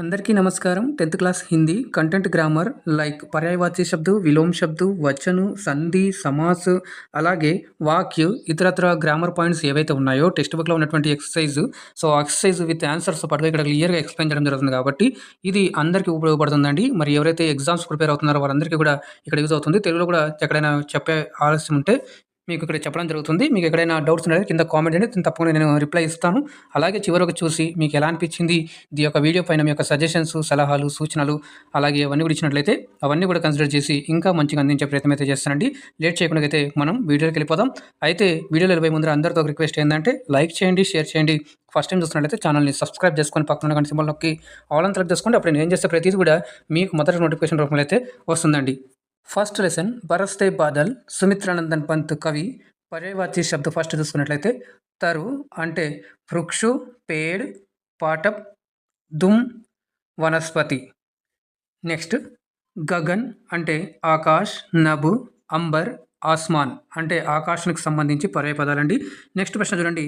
అందరికీ నమస్కారం. 10th class Hindi content grammar like పర్యాయవాची शब्द, విలోమ शब्द, వచనం, సంధి, సమాస్ అలాగే వాక్య ఇతరత్ర గ్రామర్ పాయింట్స్ ఏవైతే ఉన్నాయో టెక్స్ట్ బుక్‌లో ఉన్నటువంటి ఎక్సర్సైజ్. సో, ఆ ఎక్సర్సైజ్ విత్ ఆన్సర్స్ పాటుగా ఇక్కడ క్లియర్‌గా ఎక్స్‌ప్లెయిన్ చేయడం జరుగుతుంది కాబట్టి ఇది అందరికీ ఉపయోగపడుతుందండి. మరి ఎవరైతే ఎగ్జామ్స్ ప్రిపేర్ అవుతున్నారో వారందరికీ కూడా ఇక్కడ యూజ్ అవుతుంది. తెలుగులో కూడా ఎక్కడైనా చెప్పే ఆలస్యం ఉంటే మీకు ఇక్కడ చెప్పడం జరుగుతుంది. మీకు ఎక్కడైనా డౌట్స్ ఉన్నట్లయితే కింద కామెంట్ చేయండి. తప్పకుండా నేను రిప్లై ఇస్తాను. అలాగే చివరకు చూసి మీకు ఎలా అనిపించింది ఈ యొక్క వీడియో పైన మీ యొక్క సజెషన్స్, సలహాలు, సూచనలు అలాగే అవన్నీ కూడా ఇచ్చినట్లయితే అవన్నీ కూడా కన్సిడర్ చేసి ఇంకా మంచిగా అందించే ప్రయత్నం అయితే చేస్తానండి. లేట్ చేయకుండా అయితే మనం వీడియోకి వెళ్ళిపోదాం. అయితే వీడియోలో వెళ్ళిపోయే ముందర అందరితో ఒక రిక్వెస్ట్ ఏంటంటే లైక్ చేయండి, షేర్ చేయండి. ఫస్ట్ టైం చూస్తున్నట్లయితే ఛానల్ని సబ్స్క్రైబ్ చేసుకొని పక్కన గంట సింబల్ నొక్కి ఆల్ అని సెలెక్ట్ చేసుకోండి. అప్పుడు నేను ఏం చేస్తే ప్రతిదీ కూడా మీకు మొదటి నోటిఫికేషన్ రూపంలో అయితే వస్తుందండి. ఫస్ట్ లెసన్ బరస్తే బాదల్, సుమిత్రానందన్ పంత్ కవి. పర్యాయవాచి శబ్ద ఫస్ట్ చూసుకున్నట్లయితే తరు అంటే వృక్షు, పేడ్, పాటప్, దుమ్, వనస్పతి. నెక్స్ట్ గగన్ అంటే ఆకాష్, నభ్, అంబర్, ఆస్మాన్ అంటే ఆకాశానికి సంబంధించి పర్యాయ పదాలండి. నెక్స్ట్ ప్రశ్న చూడండి.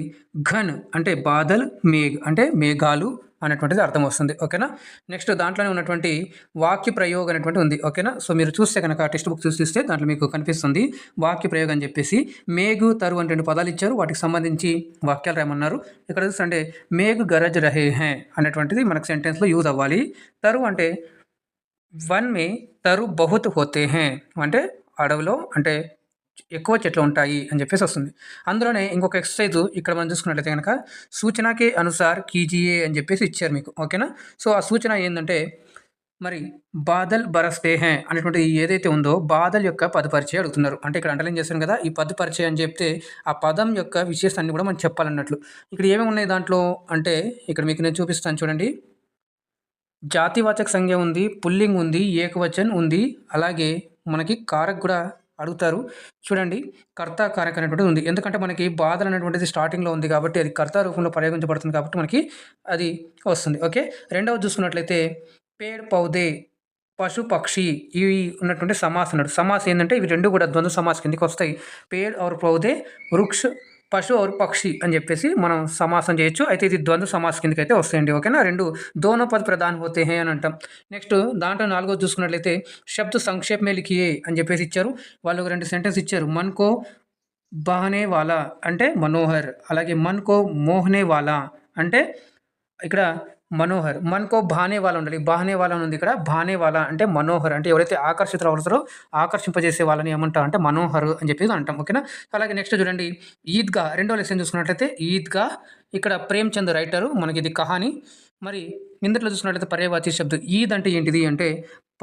ఘన్ అంటే బాదల్, మేఘ్ అంటే మేఘాలు అనేటువంటిది అర్థం వస్తుంది. ఓకేనా. నెక్స్ట్ దాంట్లోనే ఉన్నటువంటి వాక్య ప్రయోగం అనేటువంటి ఉంది. ఓకేనా. సో మీరు చూస్తే కనుక టెక్స్ట్ బుక్ చూస్తే దాంట్లో మీకు కనిపిస్తుంది వాక్య ప్రయోగం అని చెప్పేసి. మేఘు, తరు అని 2 పదాలు ఇచ్చారు. వాటికి సంబంధించి వాక్యాలు రాయమన్నారు. ఇక్కడ చూస్తుంటే మేఘ్ గరజ్ రహే హే అనేటువంటిది మనకు సెంటెన్స్లో యూజ్ అవ్వాలి. తరు అంటే వన్ మే తరు బహుత్ హోతే హే అంటే అడవిలో అంటే ఎక్కువ చెట్లు ఉంటాయి అని చెప్పేసి వస్తుంది. అందులోనే ఇంకొక ఎక్సర్సైజ్ ఇక్కడ మనం చూసుకున్నట్లయితే కనుక సూచనకే అనుసార్ కీజియే అని చెప్పేసి ఇచ్చారు మీకు. ఓకేనా. సో ఆ సూచన ఏంటంటే మరి బాదల్ బరస్తే హే అనేటువంటి ఏదైతే ఉందో బాదల్ యొక్క పదపరిచయం అడుగుతున్నారు. అంటే ఇక్కడ అండర్లైన్ చేశాను కదా, ఈ పదపరిచయం అని చెప్తే ఆ పదం యొక్క విశేషాన్ని కూడా మనం చెప్పాలన్నట్లు. ఇక్కడ ఏమేమి ఉన్నాయి దాంట్లో అంటే ఇక్కడ మీకు నేను చూపిస్తాను చూడండి. జాతివాచక సంజ్ఞ ఉంది, పుల్లింగ్ ఉంది, ఏకవచన్ ఉంది, అలాగే మనకి కారక్ కూడా అడుగుతారు. చూడండి కర్త కారక్ అనేటువంటిది ఉంది. ఎందుకంటే మనకి బాధలు అనేటువంటిది స్టార్టింగ్లో ఉంది కాబట్టి అది కర్త రూపంలో ప్రయోగించబడుతుంది కాబట్టి మనకి అది వస్తుంది. ఓకే. రెండవది చూసుకున్నట్లయితే పేడ్, పౌదే, పశు, పక్షి ఇవి ఉన్నటువంటి సమాస్ అన్నాడు. సమాస్ ఏంటంటే ఇవి రెండు కూడా ద్వంద్వ సమాస్ కిందకి వస్తాయి. పేడ్ और పౌదే, వృక్ష, పశు और పక్షి అని చెప్పేసి మనం సమాసం చేయొచ్చు. అయితే ఇది ద్వంద్వ సమాస్ కిందకి అయితే వస్తాయండి. ఓకేనా. రెండు దోనో పద్ ప్రధాన్ హోతే హే అని అంటాం. నెక్స్ట్ దాంట్లో 4వది చూసుకున్నట్లయితే శబ్ద సంక్షేప్ మే లిఖియే అని చెప్పేసి ఇచ్చారు. వాళ్ళు 2 సెంటెన్స్ ఇచ్చారు. మన్ కో బహనే వాలా అంటే మనోహర్, అలాగే మన్ కో మోహనే వాలా అంటే ఇక్కడ మనోహర్. మన్‌కో భానే వాలా ఉండాలి. బాహనే వాలా అని ఉంది ఇక్కడ. భానే వాలా అంటే మనోహర్ అంటే ఎవరైతే ఆకర్షితులు అవుతారో ఆకర్షింపజేసే వాళ్ళని ఏమంటాం అంటే మనోహర్ అని చెప్పేసి అంటాం. ఓకేనా. అలాగే నెక్స్ట్ చూడండి ఈద్‌గా రెండో లెసన్ చూసుకున్నట్లయితే ఈద్‌గా ఇక్కడ ప్రేమ్‌చంద్ రైటరు మనకి ఇది కహాని. మరి ఇందులో చూసుకున్నట్లయితే పర్యాయవాచి శబ్దం ఈద్ అంటే ఏంటిది అంటే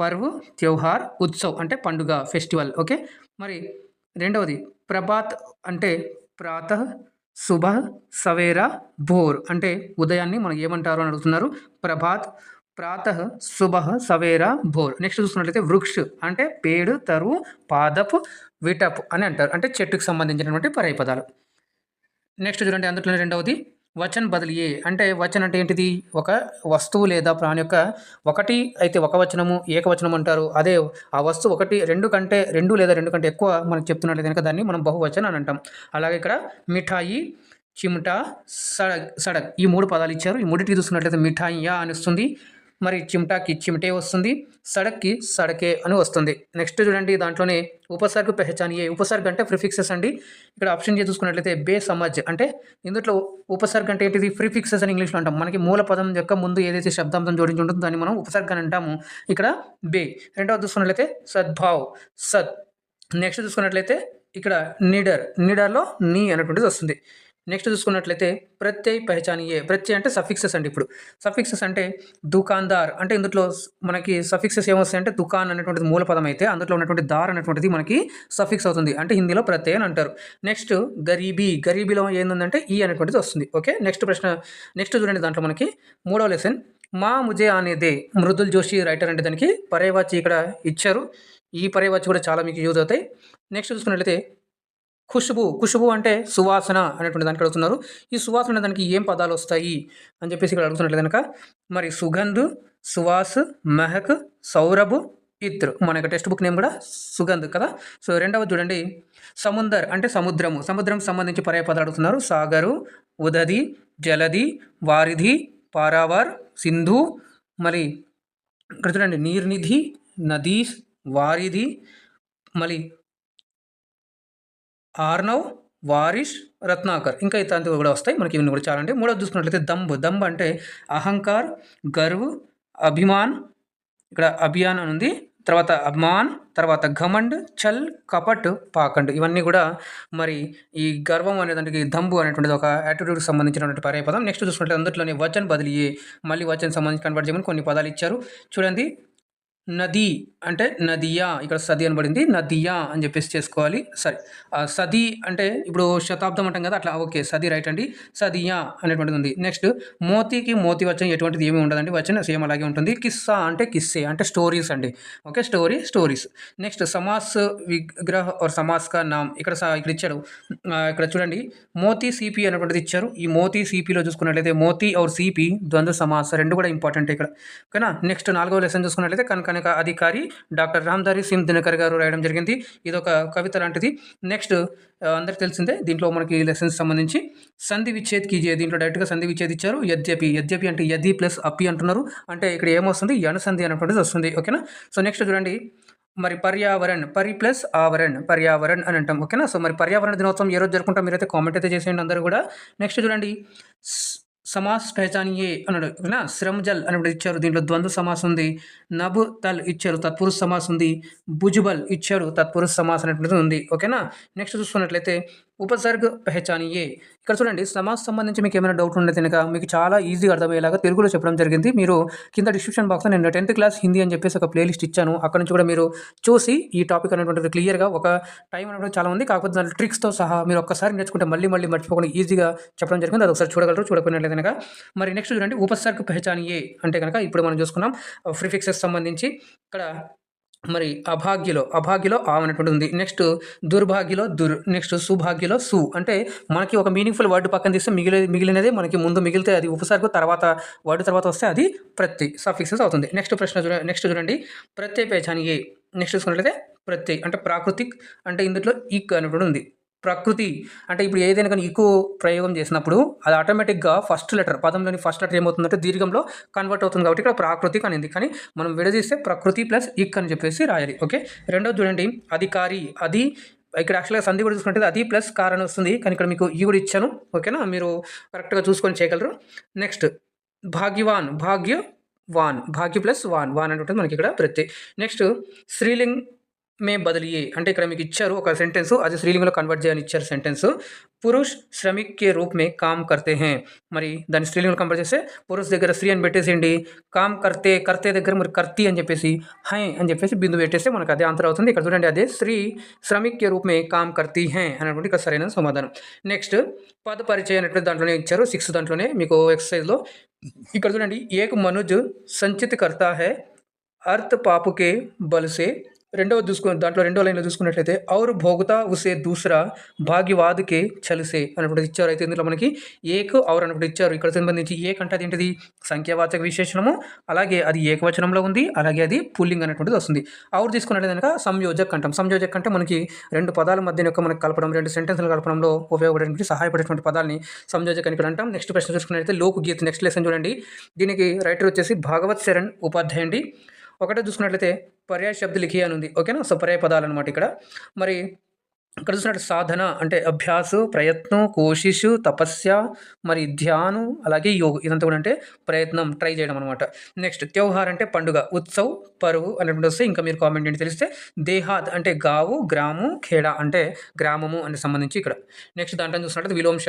పర్వ్, త్యోహార్, ఉత్సవ్ అంటే పండుగ, ఫెస్టివల్. ఓకే. మరి రెండవది ప్రభాత్ అంటే ప్రాతః, సుబహ్, సవేరా, భోర్ అంటే ఉదయాన్ని మనం ఏమంటారు అని అడుగుతున్నారు. ప్రభాత్, ప్రాతః, సుబహ్, సవేరా, భోర్. నెక్స్ట్ చూసుకున్నట్లయితే వృక్ష్ అంటే పేడు, తరు, పాదప్, విటప్ అని అంటారు. అంటే చెట్టుకు సంబంధించినటువంటి పర్యాయ పదాలు. నెక్స్ట్ చూడండి అందులోనే రెండవది వచన్ బదిలియే అంటే వచన్ అంటే ఏంటిది ఒక వస్తువు లేదా ప్రాణి యొక్క ఒకటి అయితే ఒక వచనము ఏకవచనం అంటారు. అదే ఆ వస్తువు ఒకటి రెండు లేదా రెండు కంటే ఎక్కువ మనకు చెప్తున్నట్లయితే కనుక దాన్ని మనం బహువచనం అని అంటాం. అలాగే ఇక్కడ మిఠాయి, చిమ్టా, సడక్ ఈ 3 పదాలు ఇచ్చారు. ఈ మూడింటికి చూసుకున్నట్లయితే మిఠాయియా అని వస్తుంది. మరి చిమ్టాకి చిమ్టే వస్తుంది. సడక్కి సడకే అని వస్తుంది. నెక్స్ట్ చూడండి దాంట్లోనే ఉపసర్గ పెహచానియే. ఉపసర్గ అంటే ప్రిఫిక్సెస్ అండి. ఇక్కడ ఆప్షన్ ఏ చూసుకున్నట్లయితే బే సమజ్ అంటే ఇందులో ఉపసర్గ అంటే ఏంటిది ప్రిఫిక్సెస్ అని ఇంగ్లీష్లో అంటాం. మనకి మూల పదం యొక్క ముందు ఏదైతే శబ్దాంతం జోడించి ఉంటుందో దాన్ని మనం ఉపసర్గ అని అంటాము. ఇక్కడ బే. రెండవది చూసుకున్నట్లయితే సద్భావ్, సద్. నెక్స్ట్ చూసుకున్నట్లయితే ఇక్కడ నిడర్లో నీ అనేటువంటిది వస్తుంది. నెక్స్ట్ చూసుకున్నట్లయితే ప్రత్యయ్ పెహచానియే. ప్రత్యయ్ అంటే సఫిక్సెస్ అండి. ఇప్పుడు సఫిక్సెస్ అంటే దుకాందార్ అంటే ఇందులో మనకి సఫిక్సెస్ ఏమొస్తాయి అంటే దుకాన్ అనేటువంటిది మూల పదం అయితే అందులో ఉన్నటువంటి దార్ అనేటువంటిది మనకి సఫిక్స్ అవుతుంది. అంటే హిందీలో ప్రత్యయ్ అని అంటారు. నెక్స్ట్ గరీబీలో ఏంటంటే ఈ అనేటువంటిది వస్తుంది. ఓకే. నెక్స్ట్ చూడండి దాంట్లో మనకి 3వ లెసన్ మా ముజే అనేదే. మృదుల్ జోషి రైటర్ అంటే దానికి పర్యాయవాచి ఇక్కడ ఇచ్చారు. ఈ పర్యాయవాచి కూడా చాలా మీకు యూజ్ అవుతాయి. నెక్స్ట్ చూసుకున్నట్లయితే ఖుష్బు అంటే సువాసన అనేటువంటి దానికి అడుగుతున్నారు. ఈ సువాసన అనే దానికి ఏం పదాలు వస్తాయి అని చెప్పేసి ఇక్కడ అడుగుతున్నట్లయితే కనుక మరి సుగంధ్, సువాస్, మెహక్, సౌరభ్, ఇత్ర్. మన యొక్క టెక్స్ట్ బుక్ నేమ్ కూడా సుగంధ్ కదా. సో రెండవది చూడండి సముందర్ అంటే సముద్రం సంబంధించి పర్యాయ పదాలు అడుగుతున్నారు. సాగరు, ఉదది, జలది, వారిధి, పారావార్, సింధు, మళ్ళీ ఇక్కడ చూడండి నీర్నిధి, నదీస్, వారిధి, మళ్ళీ ఆర్నవ్, వారిష్, రత్నాకర్ ఇంకా ఇట్లాంటివి కూడా వస్తాయి. మనకి ఇవన్నీ కూడా చాలా. అంటే మూడోది చూసుకున్నట్లయితే దంబ్. దంబ్ అంటే అహంకార్, గర్వ్, అభిమాన్, ఇక్కడ అభియాన్ అని ఉంది, తర్వాత అభిమాన్, తర్వాత ఘమండ్, చల్, కపట్, పాకండ్. ఇవన్నీ కూడా మరి ఈ గర్వం అనే దానికి దంబు అనేటువంటిది ఒక యాటిట్యూడ్కి సంబంధించినటువంటి పర్యాయపదం. నెక్స్ట్ చూసుకుంటే అందులోనే వచన్ బదిలీ, మళ్ళీ వచన్ సంబంధించి కన్వర్ట్ చేయమని కొన్ని పదాలు ఇచ్చారు. చూడండి, నది అంటే నదియా, ఇక్కడ సది అని పడింది, నదియా అని చెప్పేసి చేసుకోవాలి. సరే, సది అంటే ఇప్పుడు శతాబ్దం అంటాం కదా, అట్లా ఓకే, సది రైట్ అండి, సదియా అనేటువంటిది ఉంది. నెక్స్ట్ మోతీకి మోతీ వచ్చం ఎటువంటిది ఏమీ ఉండదండి, వచ్చం సేమ్ అలాగే ఉంటుంది. కిస్సా అంటే కిస్సే అంటే స్టోరీస్ అండి. Okay, stories. నెక్స్ట్ సమాస్ విగ్రహ और समास का नाम ఇక్కడ ఇక్కడ ఇచ్చాడు. ఇక్కడ చూడండి, మోతీ సిపి అనేటువంటిది ఇచ్చారు. ఈ మోతీ సిపిలో చూసుకున్నట్లయితే మోతీ और సిపి ద్వంద్వ సమాస్ రెండు కూడా ఇంపార్టెంట్ ఇక్కడ. ఓకేనా. నెక్స్ట్ 4వ లెసన్ చూసుకున్నట్లయితే కనకనక అధికారి డాక్టర్ రామ్ధారి సింగ్ దినకర్ గారు రాయడం జరిగింది. ఇది ఒక కవిత లాంటిది. నెక్స్ట్ అందరికి తెలిసిందే, దీంట్లో మనకి లెసన్స్ సంబంధించి సంధి విచ్ఛేద్ కీజియే, దీంట్లో డైరెక్ట్గా సంధి విచ్ఛేద్ ఇచ్చారు. యద్యపి అంటే యది ప్లస్ అప్పి అంటున్నారు, అంటే ఇక్కడ ఏమొస్తుంది, యనుసంధి అనేటువంటిది వస్తుంది. ఓకేనా. సో నెక్స్ట్ చూడండి, మరి పర్యావరణ్, పరి ప్లస్ ఆవరణ్, పర్యావరణ్ అని అంటాం. ఓకేనా. సో మరి పర్యావరణ దినోత్సవం ఏ రోజు జరుపుకుంటాం, మీరైతే కామెంట్ అయితే చేసేయండి అందరూ కూడా. నెక్స్ట్ చూడండి, సమాస్ పహచానియే అన్నాడు. ఓకేనా. శ్రమజల్ అనేప్పుడు ఇచ్చారు, దీంట్లో ద్వంద్వ సమాస్ ఉంది. నబ్ తల్ ఇచ్చారు, తత్పురుష సమాస్ ఉంది. భుజబల్ ఇచ్చారు, తత్పురుష సమాస్ అనేటువంటిది ఉంది. ఓకేనా. నెక్స్ట్ చూసుకున్నట్లయితే ఉపసర్గ పహచానియే. ఇక్కడ చూడండి, సమాస్ సంబంధించి మీకు ఏమైనా డౌట్ ఉండేది కనుక మీకు చాలా ఈజీగా అర్థమయ్యేలాగా తెలుగులో చెప్పడం జరిగింది. మీరు కింద డిస్క్రిప్షన్ బాక్స్లో నేను 10th క్లాస్ హిందీ అని చెప్పేసి ఒక ప్లేలిస్ట్ ఇచ్చాను, అక్కడ నుంచి కూడా మీరు చూసి ఈ టాపిక్ అనేటువంటిది క్లియర్గా ఒక టైం అనేటువంటి చాలా ఉంది, కాకపోతే దాంట్లో ట్రిక్స్తో సహా మీరు ఒక్కసారి నేర్చుకుంటే మళ్ళీ మర్చిపోకుండా ఈజీగా చెప్పడం జరిగింది. అది ఒకసారి చూడగలరు, చూడకపోయినట్లయితే కనుక. మరి నెక్స్ట్ చూడండి, ఉపసర్గ పహచానియే అంటే కనుక ఇప్పుడు మనం చూసుకున్నాం ప్రిఫిక్సెస్ సంబంధించి. ఇక్కడ మరి అభాగ్యలో ఆ అనేటువంటి ఉంది. నెక్స్ట్ దుర్భాగ్యలో దుర్, నెక్స్ట్ సుభాగ్యలో సు. అంటే మనకి ఒక మీనింగ్ఫుల్ వర్డ్ పక్కన తీస్తే మిగిలినదే మనకి ముందు మిగిలితే అది ఉపసర్గ, తర్వాత వర్డ్ తర్వాత వస్తే అది ప్రత్యయ్ సఫిక్సెస్ అవుతుంది. నెక్స్ట్ చూడండి, ప్రత్యయ పహచానియే. నెక్స్ట్ చూసుకున్నట్లయితే ప్రత్యయ్ అంటే ప్రాకృతిక్, అంటే ఇందులో ఇక్ అనేటువంటి ఉంది. ప్రకృతి అంటే ఇప్పుడు ఏదైనా కానీ ఎక్కువ ప్రయోగం చేసినప్పుడు అది ఆటోమేటిక్గా ఫస్ట్ లెటర్, పదంలోని ఫస్ట్ లెటర్ ఏమవుతుందంటే దీర్ఘంలో కన్వర్ట్ అవుతుంది, కాబట్టి ఇక్కడ ప్రాకృతిక్ అనేది. కానీ మనం విడదీస్తే ప్రకృతి ప్లస్ ఇక్ అని చెప్పేసి రాయాలి. ఓకే. రెండోది చూడండి, అధికారి. అది ఇక్కడ యాక్చువల్గా సంధి కూడా చూసుకుంటే అది ప్లస్ కారణం వస్తుంది, కానీ ఇక్కడ మీకు ఈ కూడా ఇచ్చాను. ఓకేనా, మీరు కరెక్ట్గా చూసుకొని చేయగలరు. నెక్స్ట్ భాగ్యవాన్, భాగ్య ప్లస్ వాన్ అని ఉంటుంది మనకి ఇక్కడ ప్రత్యయ్. నెక్స్ట్ స్త్రీలింగ్ మే బదిలియే అంటే ఇక్కడ మీకు ఇచ్చారు ఒక సెంటెన్స్, అది స్త్రీలింగంలో కన్వర్ట్ చేయని ఇచ్చారు సెంటెన్స్. పురుష్ శ్రమిక్ కే రూప్ మే కామ్ కర్తే హే, మరి దాన్ని స్త్రీలింగంలో కన్వర్ట్ చేస్తే పురుష్ దగ్గర స్త్రీ అని పెట్టేసేయండి, కామ్ కర్తే దగ్గర మరి కర్తి అని చెప్పేసి హై అని చెప్పేసి బిందు పెట్టేస్తే మనకు అదే ఆన్సర్ అవుతుంది. ఇక్కడ చూడండి, అదే స్త్రీ శ్రమిక్ కే రూప్ మే కామ్ కర్తీ హై అనేటువంటి ఇక్కడ సరైన సమాధానం. నెక్స్ట్ పద పరిచయం అనేటువంటి దాంట్లోనే ఇచ్చారు, 6th దాంట్లోనే మీకు ఎక్సర్సైజ్లో. ఇక్కడ చూడండి, ఏక్ మనుజ్ సంచిత్ కర్తా హై అర్త్ పాపుకే బల్సే. రెండో లైన్లో చూసుకున్నట్లయితే ఔర్ భోగుతా ఉసే దూసరా భాగ్యవాద్కే చలిసే అనేటువంటి ఇచ్చారు. అయితే ఇందులో మనకి ఏక్ ఔర్ అనేటువంటి ఇచ్చారు. ఇక్కడ సంబంధించి ఏక్ అంటే అదేంటిది సంఖ్యావాచక విశేషణము, అలాగే అది ఏకవచనంలో ఉంది, అలాగే అది పుల్లింగ్ అనేటువంటిది వస్తుంది. ఔర్ తీసుకున్నట్లయితే కనుక సంయోజక్ అంటాం. సంయోజక్ అంటే మనకి రెండు పదాల మధ్య మనకి కలపడం, రెండు సెంటెన్స్లు కలపడంలో ఉపయోగపడేటువంటి సహాయపడేటువంటి పదాలని సంయోజక్ అని ఇక్కడ అంటాం. నెక్స్ట్ ప్రశ్న చూసుకున్నట్లయితే లోక్ గీత్. నెక్స్ట్ లెసన్ చూడండి, దీనికి రైటర్ వచ్చేసి భాగవత్ శరణ్ ఉపాధ్యాయ అండి. ఒకటే చూసుకున్నట్లయితే పర్యాయ శబ్ద లిఖి అని ఉంది. ఓకేనా. సో పర్యాయ పదాలు అనమాట ఇక్కడ. మరి ఇక్కడ చూసినట్టు సాధన అంటే అభ్యాసు, ప్రయత్నం, కోషిషు, తపస్య, మరి ధ్యానం, అలాగే యోగ, ఇదంతా కూడా అంటే ప్రయత్నం, ట్రై చేయడం అనమాట. నెక్స్ట్ త్యౌహార్ అంటే పండుగ, ఉత్సవ్, పరువు అనేటువంటి వస్తే ఇంకా మీరు కామెంట్ ఏంటి తెలిస్తే. దేహాద్ అంటే గావు, గ్రాము, ఖేడా అంటే గ్రామము అని సంబంధించి ఇక్కడ. నెక్స్ట్ దాంట్లో చూసినట్టు విలోమ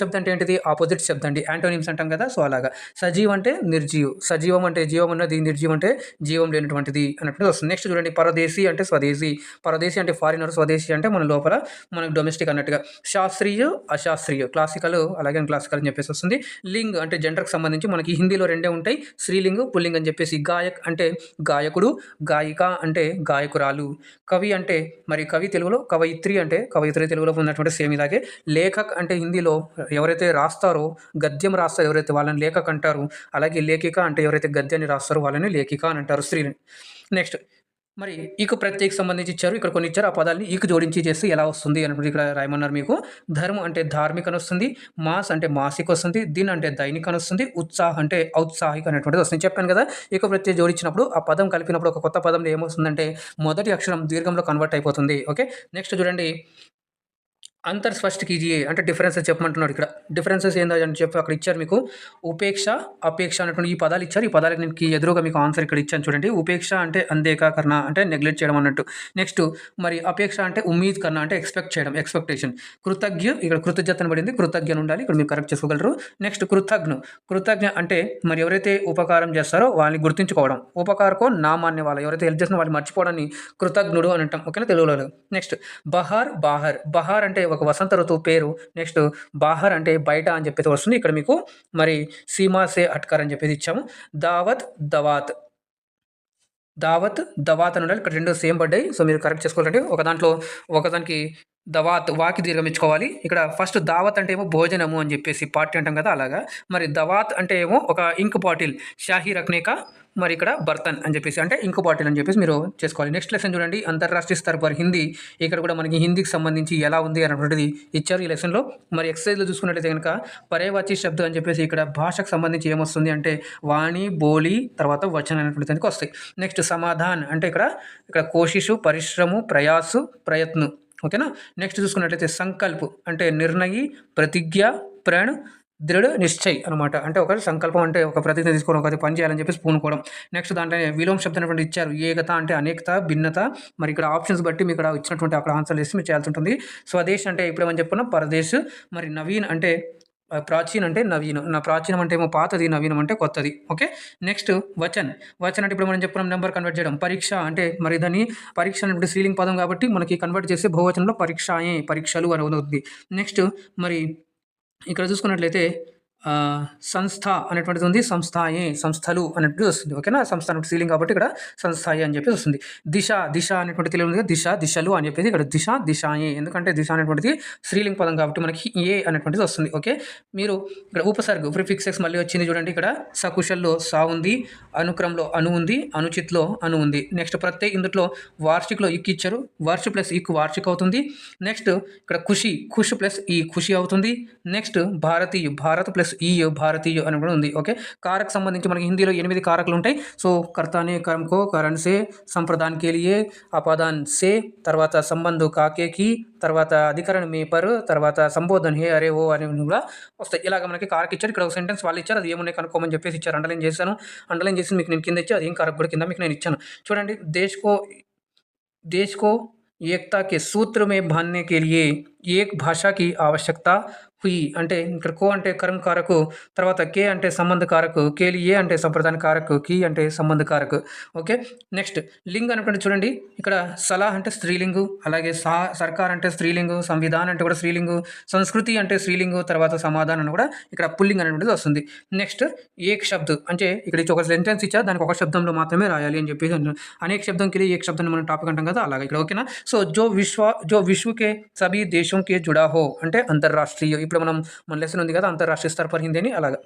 శబ్దం అంటే ఏంటిది, ఆపోజిట్ శబ్దం అండి, యాంటోనిమ్స్ అంటాం కదా, సో అలాగా. సజీవ్ అంటే నిర్జీవ్, సజీవం అంటే జీవం ఉన్నది, నిర్జీవం అంటే జీవం లేనటువంటిది అన్నట్టు వస్తుంది. నెక్స్ట్ చూడండి, పరదేశీ అంటే స్వదేశీ. పరదేశీ అంటే ఫారినర్, స్వదేశీ అంటే మన లోపల మనకు డొమెస్టిక్ అన్నట్టుగా. శాస్త్రీయ, అశాస్త్రీయ, క్లాసికల్, అలాగే క్లాసికల్ అని చెప్పేసి వస్తుంది. లింగ్ అంటే జెండర్కి సంబంధించి మనకి హిందీలో రెండే ఉంటాయి, స్త్రీలింగ్, పుల్లింగ్ అని చెప్పేసి. గాయక్ అంటే గాయకుడు, గాయిక అంటే గాయకురాలు. కవి అంటే మరి కవి తెలుగులో, కవయిత్రి అంటే కవయిత్రి తెలుగులో ఉన్నటువంటి సేమ్ ఇలాగే. లేఖక్ అంటే హిందీలో ఎవరైతే రాస్తారో, గద్యం రాస్తారో ఎవరైతే వాళ్ళని లేఖక్ అంటారు. అలాగే లేఖిక అంటే ఎవరైతే గద్యాన్ని రాస్తారో వాళ్ళని లేఖిక అని అంటారు, స్త్రీని. నెక్స్ట్ మరి ఈకు ప్రత్యయకి సంబంధించి ఇచ్చారు. ఇక్కడ కొన్ని ఇచ్చారు. ఆ పదాలని ఈకు జోడించి చేస్తే ఎలా వస్తుంది అన్నప్పుడు ఇక్కడ రాయమన్నారు మీకు. ధర్మ్ అంటే ధార్మిక అని వస్తుంది. మాస్ అంటే మాసిక్ వస్తుంది. దిన్ అంటే దైనిక్ అని వస్తుంది. ఉత్సాహ్ అంటే ఔత్సాహిక్ అనేటువంటిది వస్తుంది. చెప్పాను కదా! ఈకు ప్రత్యయం జోడించినప్పుడు ఆ పదం కలిపినప్పుడు ఒక కొత్త పదంలో ఏమొస్తుందంటే మొదటి అక్షరం దీర్ఘంలో కన్వర్ట్ అయిపోతుంది. ఓకే. నెక్స్ట్ చూడండి. అంతర్ స్పష్ట కీజియే అంటే డిఫరెన్సెస్ చెప్పమంటున్నాడు ఇక్కడ. డిఫరెన్సెస్ ఏందో అని చెప్పి అక్కడ ఇచ్చారు మీకు. ఉపేక్ష, అపేక్ష అనేటువంటి ఈ పదాలు ఇచ్చారు. ఈ పదాలకు నేను ఎదురుగా మీకు ఆన్సర్ ఇక్కడ ఇచ్చాను చూడండి. ఉపేక్ష అంటే అందేకా కర్ణ అంటే నెగ్లెక్ట్ చేయడం అన్నట్టు. నెక్స్ట్ మరి అపేక్ష అంటే ఉమ్మీద్ కర్ణ అంటే ఎక్స్పెక్ట్ చేయడం, ఎక్స్పెక్టేషన్. కృతజ్ఞ ఇక్కడ కృతజ్ఞతను పడింది. కృతజ్ఞ ఉండాలి. ఇక్కడ మీరు కరెక్ట్ చేసుకోగలరు. నెక్స్ట్ కృతజ్ఞ. కృతజ్ఞ అంటే మరి ఎవరైతే ఉపకారం చేస్తారో వాళ్ళని గుర్తుంచుకోవడం. ఉపకారకో నామాన్య వాళ్ళు ఎవరైతే హెల్ప్ చేస్తున్నారో వాళ్ళు మర్చిపోవడాన్ని కృతజ్ఞుడు అని అంటాం. ఓకేనా తెలుగులో. నెక్స్ట్ బహార్, బాహర్. బహార్ అంటే ఒక వసంత ఋతువు పేరు. నెక్స్ట్ బాహర్ అంటే బయట అని చెప్పేసి వస్తుంది. ఇక్కడ మీకు మరి సీమా సే హట్కర్ అని చెప్పేసి ఇచ్చాము. దావత్, దవాత్. దావత్, దవాత్ అని ఉండాలి. ఇక్కడ రెండు సేమ్ పడ్డాయి. సో మీరు కరెక్ట్ చేసుకోవాలంటే ఒకదానికి దవాత్ వాకి దీర్ఘం ఇచ్చుకోవాలి. ఇక్కడ ఫస్ట్ దావత్ అంటే ఏమో భోజనము అని చెప్పేసి పార్టీ అంటాం కదా అలాగా. మరి దవాత్ అంటే ఏమో ఒక ఇంక్ బాటిల్ షాహీ రఖనేకా మరి ఇక్కడ బర్తన్ అని చెప్పేసి అంటే ఇంకు బాటిల్ అని చెప్పేసి మీరు చేసుకోవాలి. నెక్స్ట్ లెసన్ చూడండి. అంతర్రాష్ట్రీయ స్థర్ పర్ హిందీ. ఇక్కడ కూడా మనకి హిందీకి సంబంధించి ఎలా ఉంది అనేటువంటిది ఇచ్చారు ఈ లెసన్లో. మరి ఎక్సర్సైజ్లో చూసుకున్నట్లయితే కనుక పర్యాయవాచి శబ్దం అని చెప్పేసి ఇక్కడ భాషకు సంబంధించి ఏమొస్తుంది అంటే వాణి, బోలి, తర్వాత వచనం అనేటువంటి దానికి వస్తాయి. నెక్స్ట్ సమాధాన్ అంటే ఇక్కడ కోషిషు, పరిశ్రమ, ప్రయాసు, ప్రయత్నం. ఓకేనా. నెక్స్ట్ చూసుకున్నట్లయితే సంకల్ప్ అంటే నిర్ణయి, ప్రతిజ్ఞ, ప్రణ్, దృఢ నిశ్చయ్ అనమాట. అంటే ఒక సంకల్పం అంటే ఒక ప్రతిజ్ఞ తీసుకోవడం, ఒక పని చేయాలని చెప్పేసి పూనుకోవడం. నెక్స్ట్ దాంట్లో విలోమ శబ్దం అనేటువంటి ఇచ్చారు. ఏకత అంటే అనేకత, భిన్నత. మరి ఇక్కడ ఆప్షన్స్ బట్టి మీకు ఇక్కడ ఇచ్చినటువంటి అక్కడ ఆన్సర్ చేసి మీరు చేయాల్సి ఉంటుంది. స్వదేశ్ అంటే ఇప్పుడు ఏమని చెప్పుకున్నాం పరదేశ్. మరి నవీన్ అంటే ప్రాచీన్ అంటే నవీన్. ప్రాచీనం అంటే ఏమో పాతది, నవీనం అంటే కొత్తది. ఓకే. నెక్స్ట్ వచన్. వచన్ అంటే ఇప్పుడు మనం చెప్పుకున్నాం నెంబర్ కన్వర్ట్ చేయడం. పరీక్ష అంటే మరి దాన్ని పరీక్ష అంటే స్త్రీలింగ పదం కాబట్టి మనకి కన్వర్ట్ చేస్తే బహువచనంలో పరీక్షాయే, పరీక్షలు అని అవుతుంది. నెక్స్ట్ మరి ఇక్కడ చూసుకున్నట్లయితే సంస్థ అనేటువంటిది ఉంది. సంస్థాయే, సంస్థలు అనేటువంటిది వస్తుంది. ఓకేనా. సంస్థ అంటే స్త్రీలింగం కాబట్టి ఇక్కడ సంస్థాయే అని చెప్పేసి వస్తుంది. దిశ, దిశ అనేటువంటి తెలుగు ఉంది. దిశ, దిశలు అని చెప్పేసి ఇక్కడ దిశ, దిశాయే. ఎందుకంటే దిశ అనేటువంటిది స్త్రీలింగ పదం కాబట్టి మనకి ఏ అనేటువంటిది వస్తుంది. ఓకే. మీరు ఇక్కడ ఉపసర్గ ప్రిఫిక్సెస్ మళ్ళీ వచ్చింది చూడండి. ఇక్కడ సకుశల్లో సా ఉంది, అనుక్రమంలో అను ఉంది, అనుచిత్లో అను ఉంది. నెక్స్ట్ ప్రత్యయ ఇందులో వార్షిక్లో ఇక్ ఇచ్చారు. వర్ష ప్లస్ ఇక్ వార్షిక్ అవుతుంది. నెక్స్ట్ ఇక్కడ ఖుషి, ఖుష్ ప్లస్ ఈ ఖుషి అవుతుంది. నెక్స్ట్ భారతీయ, భారత్ ప్లస్ ఈ భారతీయ అని కూడా ఉంది. ఓకే. కారకు సంబంధించి మనకి హిందీలో 8 కారకులు ఉంటాయి. సో కర్తానే కర్మకో, కరణ్ సే, సంప్రదాన్ కే లియే, అపాదాన్ సే, తర్వాత సంబంధు కాకే కి, తర్వాత అధికరణ మే పర్, తర్వాత సంబోధన్ హే అరే ఓ అని కూడా వస్తాయి. ఇలాగ మనకి కారక్ ఇచ్చారు. ఇక్కడ ఒక సెంటెన్స్ వాళ్ళు ఇచ్చారు. అది ఏమున్నాయి కనుక్కోమని చెప్పేసి ఇచ్చారు. అండర్లైన్ చేశాను. అండర్లైన్ చేసి మీకు నేను కింద ఇచ్చి అది ఏం కారక్ కూడా కింద మీకు నేను ఇచ్చాను. చూడండి. देश को एकता के सूत्र में बांधने के लिए एक भाषा की आवश्यकता हुई అంటే ఇక్కడ కో అంటే కర్మ కారకు, తర్వాత కే అంటే సంబంధ కారకు, కేలియే అంటే సంప్రదాన కారకు, కి అంటే సంబంధ కారకు. ఓకే. నెక్స్ట్ లింగ్ అనేటువంటి చూడండి. ఇక్కడ సలాహ్ అంటే స్త్రీలింగు, అలాగే సర్కార్ అంటే స్త్రీలింగు, సంవిధాన్ అంటే కూడా స్త్రీలింగు, సంస్కృతి అంటే స్త్రీలింగు, తర్వాత సమాధానం అని కూడా ఇక్కడ పుల్లింగ్ అనేటువంటిది వస్తుంది. నెక్స్ట్ ఏక్ శబ్ద్ అంటే ఇక్కడ ఒక సెంటెన్స్ ఇచ్చా దానికి ఒక శబ్దంలో మాత్రమే రాయాలి అని చెప్పేసి అనేక శబ్దం కి ఏక్ శబ్దం మనం టాపిక్ అంటాం కదా అలాగే ఇక్కడ. ఓకేనా. సో జో విశ్వకే సభీ దేశం కే జుడా హో అంటే అంతర్రాష్ట్రీయ. ఇప్పుడు మన లెసన్ ఉంది కదా అంతర్రాష్ట్రీయ స్థర్ పర్ హిందీ అని అలాగా.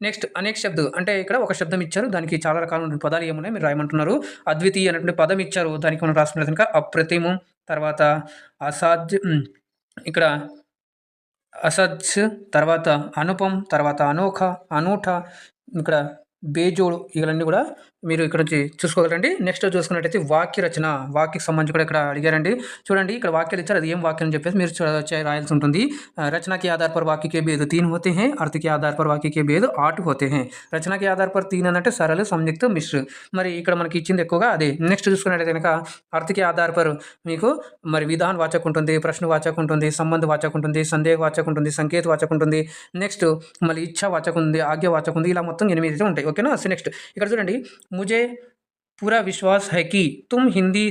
నెక్స్ట్ అనేక శబ్ద్ అంటే ఇక్కడ ఒక శబ్దం ఇచ్చారు. దానికి చాలా రకాల పదాలు ఏమున్నాయి మీరు రాయమంటున్నారు. అద్వితీయ అనేటువంటి పదం ఇచ్చారు. దానికి మనం రాసుకున్నది కనుక అప్రతిమం, తర్వాత అసాధ్య, ఇక్కడ అసత్స్, తర్వాత అనుపం, తర్వాత అనోఖ, అనూఠ, ఇక్కడ బేజోడు ఇవన్నీ కూడా మీరు ఇక్కడ నుంచి చూసుకోగలరండి. నెక్స్ట్ చూసుకున్నట్టయితే వాక్య రచన. వాక్యకి సంబంధించి కూడా ఇక్కడ అడిగారండి. చూడండి ఇక్కడ వాక్యాలు ఇచ్చారు. అది ఏం వాక్యం అని చెప్పేసి మీరు రాయాల్సి ఉంటుంది. रचना के आधार पर वाक्य के भेद 3 होते हैं. अर्थ के आधार पर वाक्य के भेद 8 होते हैं. రచన के आधार पर 3 అంటే సరళ, సంయుక్త, మిశ్ర. మరి ఇక్కడ మనకి ఇచ్చింది ఎక్కువగా అదే. నెక్స్ట్ చూసుకున్నట్టయితే కనుక अर्थ के आधार पर మీకు మరి విధాన వాచక ఉంటుంది, ప్రశ్న వాచక ఉంటుంది, సంబంధ వాచక ఉంటుంది, సందేహ వాచక ఉంటుంది, సంకేత వాచక ఉంటుంది. నెక్స్ట్ మళ్ళీ ఇచ్ఛా వాచక ఉంది, ఆజ్ఞ వాచక ఉంది. ఇలా మొత్తం 8 అయితే ఉంటాయి. ఓకేనా. నెక్స్ట్ ఇక్కడ చూడండి. ముజే పూరా విశ్వాస్ హై కి తుమ్ హిందీ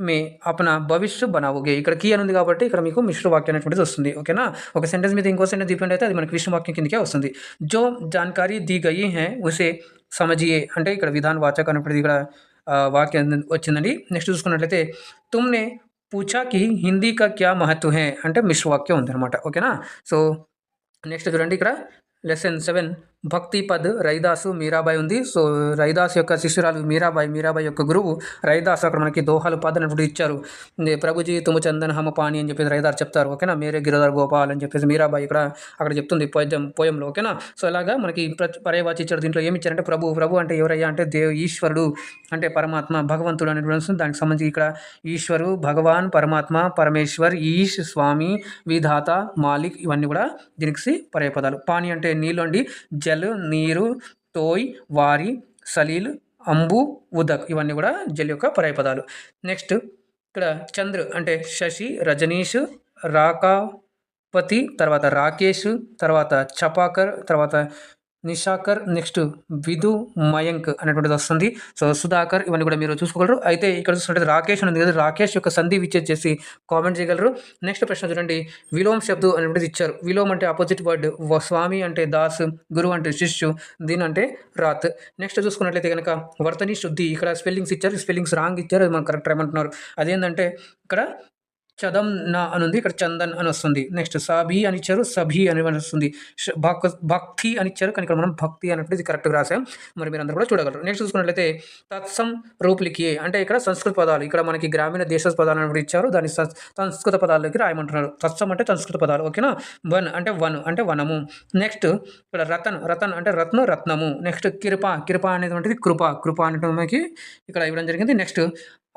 మే అప్నా భవిష్య బనావోగే. ఇక్కడ కీ అని ఉంది కాబట్టి ఇక్కడ మీకు మిశ్ర వాక్యం అనేటువంటిది వస్తుంది. ఓకేనా. ఒక సెంటెన్స్ మీద ఇంకో సెంటెన్స్ డిపెండ్ అయితే అది మనకి విశ్వ వాక్యం కిందకే వస్తుంది. జో జాన్కారీ दी गई है उसे समझिए అంటే ఇక్కడ విధాన వాచక అనేటువంటిది ఇక్కడ వాక్యం వచ్చిందండి. నెక్స్ట్ చూసుకున్నట్లయితే తుమ్నే పూఛా కి హిందీ కా క్యా మహత్వ హై అంటే మిశ్ర వాక్యం ఉందన్నమాట. ఓకేనా. సో నెక్స్ట్ చూడండి ఇక్కడ లెసన్ 7 భక్తి పద్ రైదాసు మీరాబాయి ఉంది. సో రైదాస్ యొక్క శిష్యురాలు మీరాబాయి యొక్క గురువు రైదాస్ అక్కడ మనకి దోహాలు పద్ అన్నప్పుడు ఇచ్చారు. ప్రభుజీ తుము చందన్ హమ పాని అని చెప్పేసి రైదాస్ చెప్తారు. ఓకేనా, మేరే గిరిధర్ గోపాల్ అని చెప్పేసి మీరాబాయి అక్కడ చెప్తుంది పోయంలో. ఓకేనా, సో అలాగా మనకి పర్యవాచి ఇచ్చారు. దీంట్లో ఏమి ఇచ్చారంటే ప్రభు అంటే ఎవరయ్యా అంటే ఈశ్వరుడు అంటే పరమాత్మ, భగవంతుడు అనేటువంటి దానికి సంబంధించి ఇక్కడ ఈశ్వరు, భగవాన్, పరమాత్మ, పరమేశ్వర్, ఈశ్, స్వామి, విధాత, మాలిక్ ఇవన్నీ కూడా దీనికి పర్యాయపదాలు. పాని అంటే నీళ్ళు అండి, జల్ నీరు, తోయ్ వారి, సలీల్, అంబు, ఉదక్ ఇవన్నీ కూడా జల్ యొక్క పర్యాయపదాలు. నెక్స్ట్ ఇక్కడ చంద్ర అంటే శశి, రజనీష్, రాకాపతి, తర్వాత రాకేష్, తర్వాత చపాకర్, తర్వాత నిషాకర్, నెక్స్ట్ విధు, మయంక్ అనేటువంటిది వస్తుంది. సో సుధాకర్ ఇవన్నీ కూడా మీరు చూసుకోగలరు. అయితే ఇక్కడ చూసుకుంటే రాకేష్ ఉంది కదా, రాకేష్ యొక్క సంధి విచ్ఛేద్ చేసి కామెంట్ చేయగలరు. నెక్స్ట్ ప్రశ్న చూడండి, విలోమ్ శబ్దు అనేటువంటిది ఇచ్చారు. విలోమ్ అంటే ఆపోజిట్ వర్డ్, స్వామి అంటే దాస్, గురువు అంటే శిష్యు, దీని అంటే రాత్. నెక్స్ట్ చూసుకున్నట్లయితే కనుక వర్తని శుద్ధి, ఇక్కడ స్పెల్లింగ్స్ ఇచ్చారు, స్పెల్లింగ్స్ రాంగ్ ఇచ్చారు, అది మనం కరెక్ట్ ఏమంటున్నారు. అదేంటంటే ఇక్కడ చదం నా అని ఉంది, ఇక్కడ చందన్ అని వస్తుంది. నెక్స్ట్ సాభి అని ఇచ్చారు, సభి అని వస్తుంది. భక్తి అని ఇచ్చారు, కానీ ఇక్కడ మనం భక్తి అన్నట్టు ఇది కరెక్ట్గా రాసాం. మరి మీరు అందరూ కూడా చూడగలరు. నెక్స్ట్ చూసుకున్నట్లయితే తత్సం రూపులికి అంటే ఇక్కడ సంస్కృత పదాలు, ఇక్కడ మనకి గ్రామీణ దేశ పదాలు అని ఇచ్చారు, దాన్ని సంస్కృత పదాల్లోకి రాయమంటున్నారు. తత్సం అంటే సంస్కృత పదాలు. ఓకేనా, వన్ అంటే వనము. నెక్స్ట్ ఇక్కడ రతన్ అంటే రత్నము. నెక్స్ట్ కిరప అనేటువంటిది కృప అనేటువంటి మనకి ఇక్కడ ఇవ్వడం జరిగింది. Next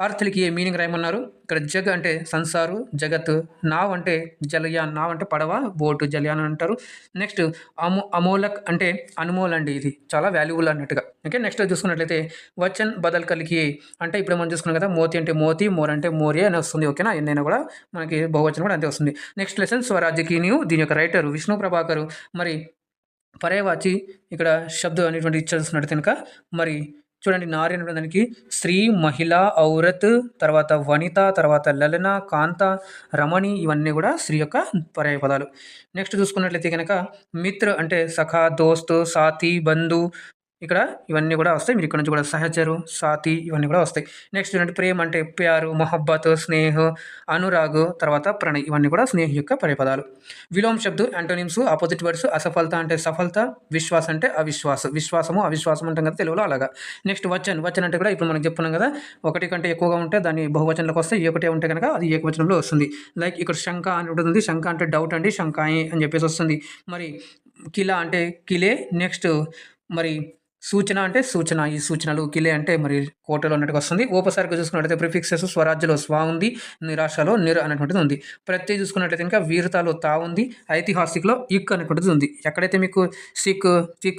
అర్థలికి a meaning రాయమన్నారు. ఇక్కడ జగ్ అంటే సంసారు, జగత్, నావ్ అంటే జలయాన్, నావ్ అంటే పడవ, బోటు, జలయాన్ అంటారు. నెక్స్ట్ అమోలక్ అంటే అనుమోల్ అండి, ఇది చాలా వాల్యుబుల్ అన్నట్టుగా. ఓకే, నెక్స్ట్ చూసుకున్నట్లయితే వచన్ బదల్ కలికి అంటే ఇప్పుడు మనం చూసుకున్నాం కదా, మోతి అంటే మోతి, మోర్ అంటే మోరియే అని వస్తుంది. ఓకేనా, ఎన్నైనా కూడా మనకి బహువచనం కూడా అంతే వస్తుంది. నెక్స్ట్ లెసన్ స్వరాజ్యకి నీవు, దీని యొక్క రైటర్ విష్ణు ప్రభాకరు. మరి పర్యాయవాచి ఇక్కడ శబ్దం అనేటువంటి ఇచ్చేస్తున్నట్టు కనుక మరి చూడండి, నారి అనే దానికి స్త్రీ, మహిళ, ఔరత్, తర్వాత వనిత, తర్వాత లలన, కాంత, రమణి ఇవన్నీ కూడా స్త్రీ యొక్క పర్యాయ పదాలు. నెక్స్ట్ చూసుకున్నట్లయితే కనుక మిత్ర అంటే సఖా, దోస్త్, సాతి, బంధు ఇక్కడ ఇవన్నీ కూడా వస్తాయి. మీరు ఇక్కడ నుంచి కూడా సహచరు, సాతి ఇవన్నీ కూడా వస్తాయి. నెక్స్ట్ చూడండి, ప్రేమ అంటే ప్యారు, మొహబ్బత్, స్నేహ, అనురాగ్, తర్వాత ప్రణయ్ ఇవన్నీ కూడా స్నేహ యొక్క పర్యపదాలు. విలోమ్ శబ్దు యాంటోనిమ్స్ ఆపోజిట్ వర్డ్స్, అసఫలత అంటే సఫలత, విశ్వాస అంటే విశ్వాసము అవిశ్వాసం అంటాం కదా తెలుగులో అలాగా. నెక్స్ట్ వచన్ అంటే కూడా ఇప్పుడు మనం చెప్పుకున్నాం కదా, ఒకటి కంటే ఎక్కువగా ఉంటే దాన్ని బహువచనంలోకి వస్తే, ఒకటే ఉంటే కనుక అది ఏకవచనంలో వస్తుంది. లైక్ ఇక్కడ శంక అని ఉంటుంది, శంక అంటే డౌట్ అండి, శంకాయి అని చెప్పేసి వస్తుంది. మరి కిలా అంటే కిలే. నెక్స్ట్ మరి సూచన అంటే సూచన, ఈ సూచనలు. కిలే అంటే మరి కోటలో అన్నట్టుగా వస్తుంది. ఉపసర్గ చూసుకున్నట్లయితే ప్రిఫిక్సెస్ స్వరాజ్యలో స్వా ఉంది, నిరాశలో నిర్ అనేటువంటిది ఉంది. ప్రత్యయ చూసుకున్నట్లయితే ఇంకా వీరతాలో తా ఉంది, ఐతిహాసిక్లో ఇక్ అనేటువంటిది ఉంది. ఎక్కడైతే మీకు చిక్